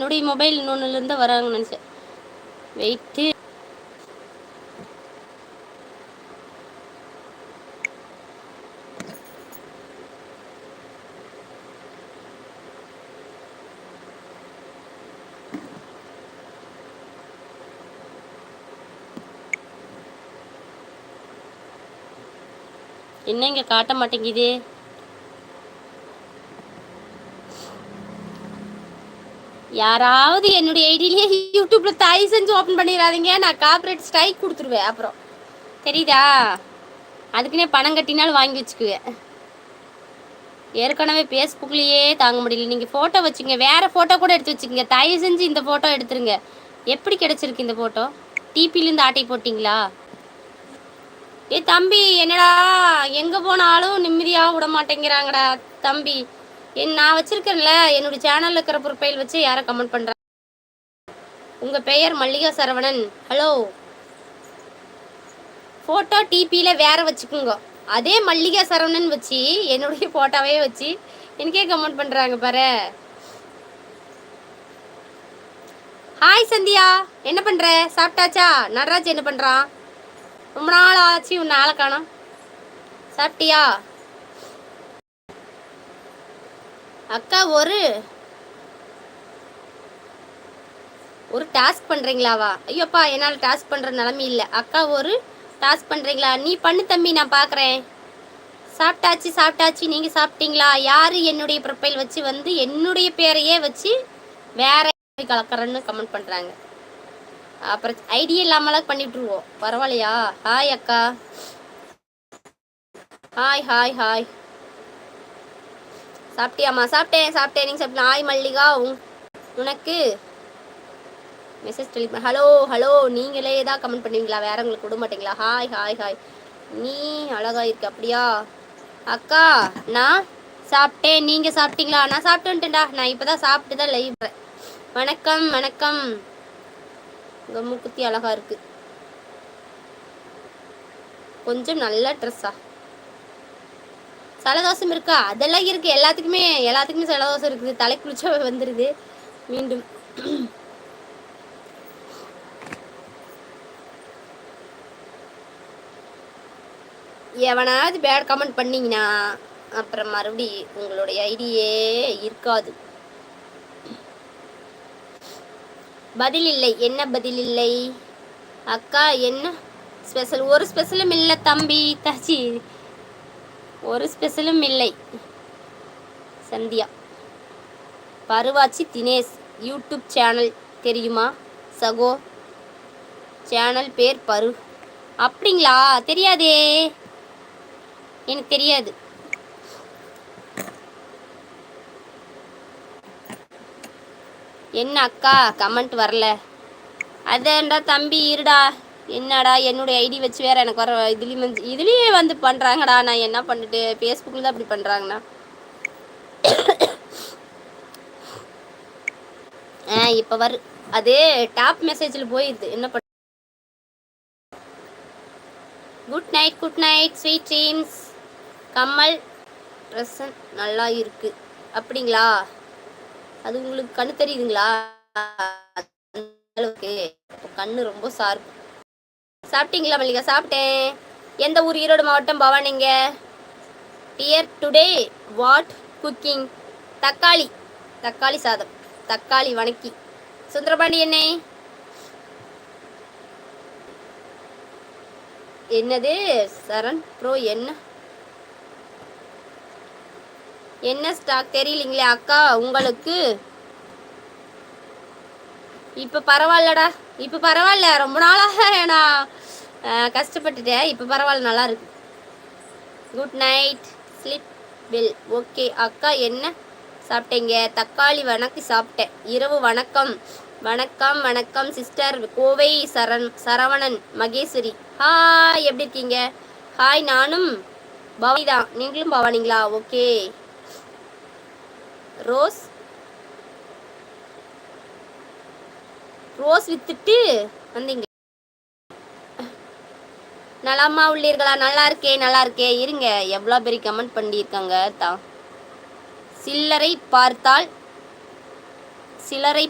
என்னுடைய மொபைல் இன்னொன்னுலேருந்து வராங்கன்னு நினச்சேன். வெயிட்டு என்ன இங்கே காட்ட மாட்டேங்குது. யாராவது என்னுடைய ஐடியிலே யூடியூப்ல தாய் செஞ்சு ஓப்பன் பண்ணிடாதீங்க. நான் கார்பரேட் ஸ்ட்ரைக் கொடுத்துருவேன். அப்புறம் தெரியுதா? அதுக்குன்னே பணம் கட்டினாலும் வாங்கி வச்சுக்குவேன். ஏற்கனவே ஃபேஸ்புக்லேயே தாங்க முடியல. நீங்கள் ஃபோட்டோ வச்சுங்க, வேறு ஃபோட்டோ கூட எடுத்து வச்சுக்கோங்க. தயவு செஞ்சு இந்த ஃபோட்டோ எடுத்துருங்க. எப்படி கிடச்சிருக்கு இந்த ஃபோட்டோ? டிபிலேருந்து ஆட்டை போட்டிங்களா? ஏ தம்பி, என்னடா எங்கே போனாலும் நிம்மதியாக விட மாட்டேங்கிறாங்கடா தம்பி. நான் வச்சுருக்கேன்ல என்னுடைய சேனலில் இருக்கிற ப்ரொஃபைல் வச்சு யாரை கமெண்ட் பண்ணுறாங்க? உங்கள் பெயர் மல்லிகா சரவணன். ஹலோ, ஃபோட்டோ டிபியில் வேறு வச்சுக்கோங்க. அதே மல்லிகா சரவணன் வச்சு என்னுடைய ஃபோட்டோவே வச்சு எனக்கே கமெண்ட் பண்ணுறாங்க பாரு. ஹாய் சந்தியா, என்ன பண்ணுற? சாப்பிட்டாச்சா? நடராஜ் என்ன பண்ணுறான்? ரொம்ப நாள் ஆச்சு, உன்னை ஆளை காணோம். சாப்பிட்டியா அக்கா? ஒரு டாஸ்க் பண்ணுறீங்களாவா? ஐயோப்பா, என்னால் டாஸ்க் பண்ணுற நிலமை இல்லை. அக்கா ஒரு டாஸ்க் பண்ணுறீங்களா? நீ பண்ணு தம்பி, நான் பார்க்குறேன். சாப்பிட்டாச்சு. நீங்கள் சாப்பிட்டீங்களா? யார் என்னுடைய ப்ரொஃபைல் வச்சு வந்து என்னுடைய பேரையே வச்சு வேற கலக்கிறேன்னு கமெண்ட் பண்ணுறாங்க. அப்புறம் ஐடியா இல்லாமலாம் பண்ணிவிட்ருவோம். பரவாயில்லையா? ஹாய் அக்கா. ஹாய். சாப்பிட்டியாம்மா? சாப்பிட்டேன். நீங்கள் சாப்பிட்டீங்க? ஹாய் மல்லிகா, உனக்கு மெசேஜ் டெலிட் பண்ண. ஹலோ, நீங்களே தான் கமெண்ட் பண்ணுவீங்களா? வேற உங்களுக்கு விட மாட்டீங்களா? ஹாய். நீ அழகா இருக்கு. அப்படியா அக்கா? நான் சாப்பிட்டேன். நீங்கள் சாப்பிட்டீங்களா? நான் சாப்பிட்டுன்ட்டேன்டா. நான் இப்போ தான் சாப்பிட்டு தான் லைவ். வணக்கம். உங்கள் மூக்குத்தி அழகா இருக்கு. கொஞ்சம் நல்ல ட்ரெஸ்ஸா? சலதோஷம் இருக்கா? அதெல்லாம் இருக்கு. எல்லாத்துக்குமே சலதோஷம் இருக்குது. தலை குளிச்சா வந்துடுது மீண்டும். எவனாவது பேட் கமெண்ட் பண்ணிங்கன்னா அப்புறம் மறுபடி உங்களுடைய ஐடியே இருக்காது. பதில் இல்லை. என்ன பதில் இல்லை அக்கா? என்ன ஸ்பெஷல்? ஒரு ஸ்பெஷலும் இல்லை தம்பி தாச்சி, ஒரு ஸ்பெஷலும் இல்லை. சந்தியா பருவாச்சி தினேஷ் யூடியூப் சேனல் தெரியுமா சகோ? சேனல் பேர் பரு. அப்படிங்களா? தெரியாதே, எனக்கு தெரியாது. என்ன அக்கா கமெண்ட் வரல? அதான்டா தம்பி, இருடா. என்னடா என்னுடைய ஐடி வச்சு வேற எனக்கு வர இதுலேயே வந்து பண்ணுறாங்கடா. நான் என்ன பண்ணிட்டு? ஃபேஸ்புக்கில் தான் அப்படி பண்ணுறாங்கண்ணா. இப்போ அது டாப் மெசேஜில் போயிடுது. என்ன பண்ண? Good night sweet dreams. Kamal ட்ரெஸ்ஸன் நல்லா இருக்கு. அப்படிங்களா? அது உங்களுக்கு கண்ணு தெரியுதுங்களா? கண்ணு ரொம்ப சார்பு. சாப்பிட்டீங்களா மல்லிகா? சாப்பிட்டேன். எந்த ஊர்? ஈரோடு மாவட்டம், பவானிங்க. Dear today what cooking? தக்காளி சாதம். தக்காளி வணக்கி. சுந்தரபாண்டி என்னை என்னது சரண் ப்ரோ? என்ன ஸ்டாக் தெரியலீங்களே அக்கா உங்களுக்கு. இப்போ பரவாயில்லடா. இப்போ பரவாயில்ல. ரொம்ப நாளாக நான் கஷ்டப்பட்டுட்டேன். இப்போ பரவாயில்ல, நல்லா இருக்கு. Good night, sleep well. Okay அக்கா, என்ன சாப்பிட்டீங்க? தக்காளி வணக்கி சாப்பிட்டேன். இரவு வணக்கம் சிஸ்டர். கோவை சரவணன் மகேஸ்வரி. ஹாய், எப்படி இருக்கீங்க? ஹாய், நானும் பவானி தான். நீங்களும் பவானிங்களா? ஓகே. ரோஸ் வித்துட்டு வந்தீங்க. நலமா உள்ளீர்களா? நல்லா இருக்கேன். இருங்க, எவ்வளோ பெரிய கமெண்ட் பண்ணியிருக்காங்க தான். சிலரை